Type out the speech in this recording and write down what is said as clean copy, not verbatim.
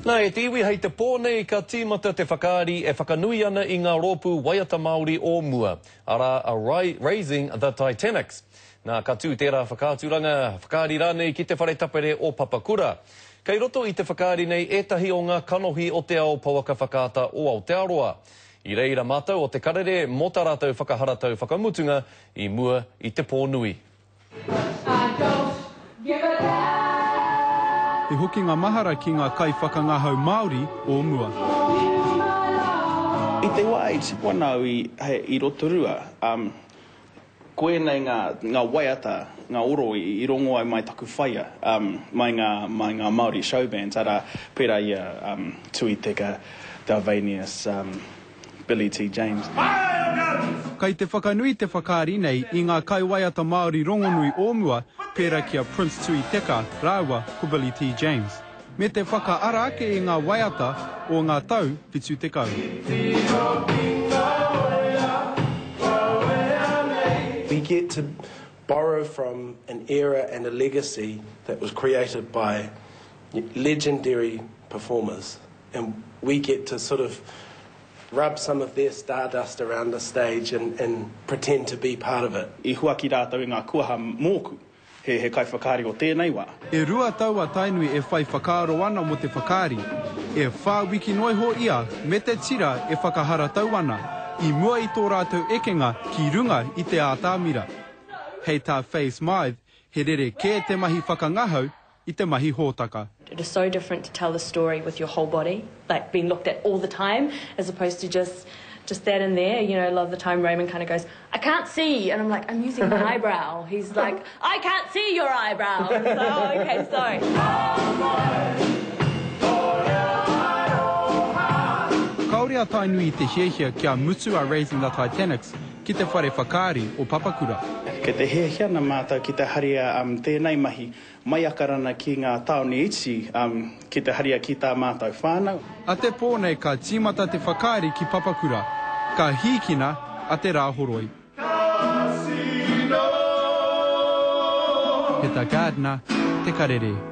Nā e te iwi hei te pōnei ka tīmata te whakaari e whakanui ana I ngā rōpū waiata Māori o mua, ara Raising the Titanics. Nā ka tū tērā whakāturanga whakaari rānei ki te whare tapere o Papakura. Kei roto I te whakaari nei ētahi o ngā kanohi o te ao Pauaka Whakaata o Aotearoa. I reira mātou o te karere mō tā rātou whakaharatau whakamutunga I mua I te pōnui. E hoki ngā mahara ki ngā kai whakangahau Māori o mua. I te wā I te whanau I rotorua, koenei ngā waiata, ngā oro I rongo ai mai taku whaia, mai ngā Māori show bands, ara pera ia Tui Teka, Dalvanius, Billy T. James. Kai te whakanui te whakaari nei I ngā kai waiata Māori rongonui o mua, pera kia Prince Tui Teka, rāua ko Billy T. James. Me te whakaara ake I ngā waiata o ngā tau whitu tekau. We get to borrow from an era and a legacy that was created by legendary performers, and we get to sort of rub some of their stardust around the stage and pretend to be part of it. I hua ki rātou I ngā kuaha mōku, he kai whakaari o tēnei wā. E rua taua tainui e whai whakaaro ana mo te whakaari. E whā wiki noi ho ia me te tira e whakahara tau ana I mua I tō rātou ekenga ki runga I te ātāmira. Hei tā Face Maith, he rere kē te mahi whakangahau I te mahi hōtaka. It is so different to tell the story with your whole body, like being looked at all the time, as opposed to just that in there. You know, a lot of the time Raymond kind of goes, I can't see. And I'm like, I'm using my eyebrow. He's like, I can't see your eyebrow. So, oh, okay, sorry. Kaurea tainui I te hiehia kia mutu a Raising the Titanics ki te whare whakaari o Papakura. Ke te hiehia na mātou ki te haria tēnei mahi mai akarana ki ngā taone iti ki te haria ki tā mātou whānau. A te pōnei ka tīmata te whakaari ki Papakura, ka hīkina a te rāhoroi. He tā Gardner, te karere.